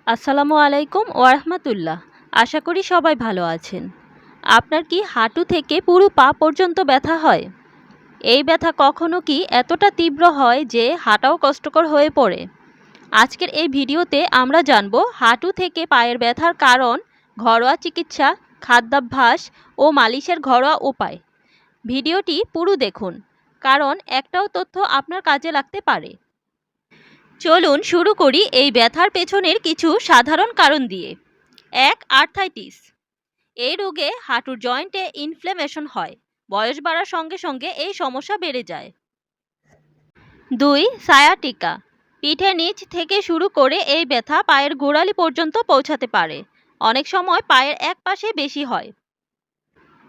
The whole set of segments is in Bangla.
আসসালামু আলাইকুম ওরহমতুল্লাহ। আশা করি সবাই ভালো আছেন। আপনার কি হাঁটু থেকে পুরো পা পর্যন্ত ব্যথা হয়? এই ব্যথা কখনো কি এতটা তীব্র হয় যে হাঁটাও কষ্টকর হয়ে পড়ে? আজকের এই ভিডিওতে আমরা জানব হাঁটু থেকে পায়ের ব্যথার কারণ, ঘরোয়া চিকিৎসা, খাদ্যাভ্যাস ও মালিশের ঘরোয়া উপায়। ভিডিওটি পুরো দেখুন, কারণ একটাও তথ্য আপনার কাজে লাগতে পারে। চলুন শুরু করি এই ব্যথার পেছনের কিছু সাধারণ কারণ দিয়ে। ১. আর্থাইটিস। এই রোগে হাঁটুর জয়েন্টে ইনফ্লেমেশন হয়। বয়স বাড়ার সঙ্গে সঙ্গে এই সমস্যা বেড়ে যায়। ২. সায়াটিকা। পিঠের নিচ থেকে শুরু করে এই ব্যথা পায়ের গোড়ালি পর্যন্ত পৌঁছাতে পারে। অনেক সময় পায়ের এক পাশে বেশি হয়।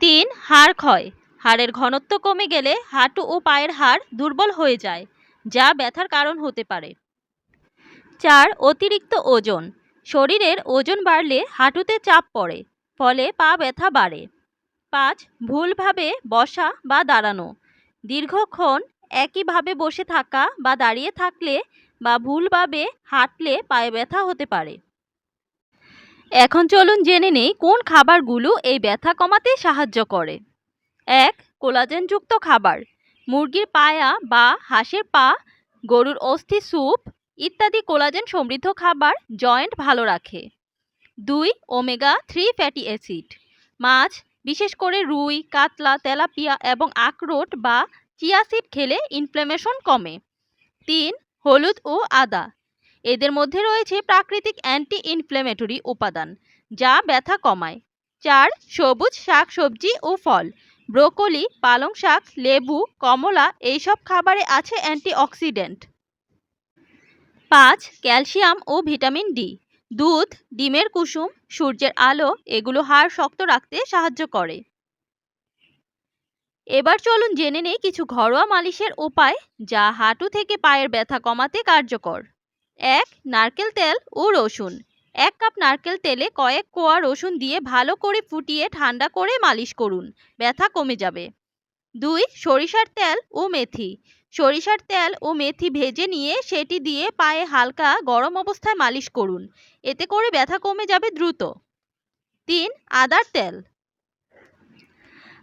৩. হাড় ক্ষয়। হাড়ের ঘনত্ব কমে গেলে হাঁটু ও পায়ের হাড় দুর্বল হয়ে যায়, যা ব্যথার কারণ হতে পারে। ৪. অতিরিক্ত ওজন। শরীরের ওজন বাড়লে হাঁটুতে চাপ পড়ে, ফলে পা ব্যথা বাড়ে। ৫. ভুলভাবে বসা বা দাঁড়ানো। দীর্ঘক্ষণ একইভাবে বসে থাকা বা দাঁড়িয়ে থাকলে বা ভুলভাবে হাঁটলে পায়ে ব্যথা হতে পারে। এখন চলুন জেনে নেই কোন খাবারগুলো এই ব্যথা কমাতে সাহায্য করে। ১. কোলাজেনযুক্ত খাবার। মুরগির পায়া বা হাঁসের পা, গরুর অস্থি স্যুপ ইত্যাদি কোলাজেন সমৃদ্ধ খাবার জয়েন্ট ভালো রাখে। ২. Omega three fatty acid. মাছ, বিশেষ করে রুই, কাতলা, তেলাপিয়া এবং আখরোট বা চিয়া সিড খেলে ইনফ্ল্যামেশন কমে। ৩. হলুদ ও আদা। এদের মধ্যে রয়েছে প্রাকৃতিক অ্যান্টি ইনফ্ল্যামেটরি উপাদান, যা ব্যথা কমায়। ৪. সবুজ শাক সবজি ও ফল। ব্রোকলি, পালং শাক, লেবু, কমলা এইসব খাবারে আছে অ্যান্টিঅক্সিডেন্ট। ৫. ক্যালসিয়াম ও ভিটামিন ডি। দুধ, ডিমের কুসুম, সূর্যের আলো এগুলো হাড় শক্ত রাখতে সাহায্য করে। এবার চলুন জেনে নেই কিছু ঘরোয়া মালিশের উপায়, যা হাঁটু থেকে পায়ের ব্যথা কমাতে কার্যকর। ১. নারকেল তেল ও রসুন। ১ কাপ নারকেল তেলে কয়েক কোয়া রসুন দিয়ে ভালো করে ফুটিয়ে ঠান্ডা করে মালিশ করুন, ব্যথা কমে যাবে। ২. সরিষার তেল ও মেথি। সরিষার তেল ও মেথি ভেজে নিয়ে সেটি দিয়ে পায়ে হালকা গরম অবস্থায় মালিশ করুন, এতে করে ব্যথা কমে যাবে দ্রুত। ৩. আদার তেল।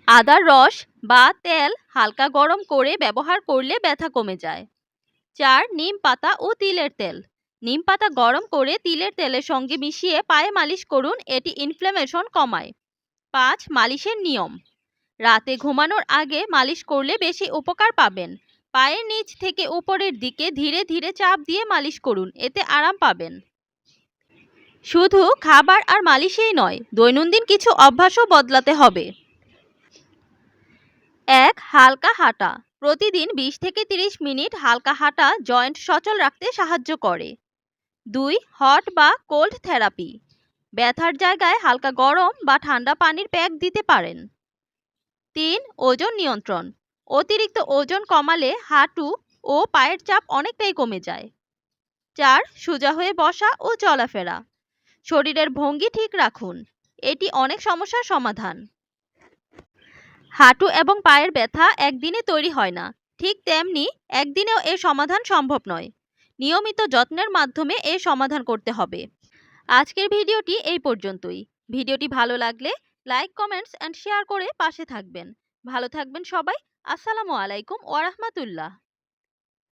আদার রস বা তেল হালকা গরম করে ব্যবহার করলে ব্যথা কমে যায়। ৪. নিম পাতা ও তিলের তেল। নিম পাতা গরম করে তিলের তেলের সঙ্গে মিশিয়ে পায়ে মালিশ করুন, এটি ইনফ্ল্যামেশন কমায়। ৫. মালিশের নিয়ম। রাতে ঘুমানোর আগে মালিশ করলে বেশি উপকার পাবেন। পায়ের নিচ থেকে উপরের দিকে ধীরে ধীরে চাপ দিয়ে মালিশ করুন, এতে আরাম পাবেন। শুধু খাবার আর মালিশেই নয়, দৈনন্দিন কিছু অভ্যাসও বদলাতে হবে। ১. হালকা হাঁটা। প্রতিদিন ২০ থেকে ৩০ মিনিট হালকা হাঁটা জয়েন্ট সচল রাখতে সাহায্য করে। ২. হট বা কোল্ড থেরাপি। ব্যথার জায়গায় হালকা গরম বা ঠান্ডা পানির প্যাক দিতে পারেন। ৩. ওজন নিয়ন্ত্রণ। অতিরিক্ত ওজন কমালে হাঁটু ও পায়ের চাপ অনেকটাই কমে যায়। ৪. সোজা হয়ে বসা ও চলাফেরা। শরীরের ভঙ্গি ঠিক রাখুন, এটি অনেক সমস্যার সমাধান। হাঁটু এবং পায়ের ব্যথা একদিনে তৈরি হয় না, ঠিক তেমনি একদিনেও এর সমাধান সম্ভব নয়। নিয়মিত যত্নের মাধ্যমে এর সমাধান করতে হবে। আজকের ভিডিওটি এই পর্যন্তই। ভিডিওটি ভালো লাগলে লাইক, কমেন্টস অ্যান্ড শেয়ার করে পাশে থাকবেন। ভালো থাকবেন সবাই। আসসালামু আলাইকুম ওয়া রাহমাতুল্লাহ।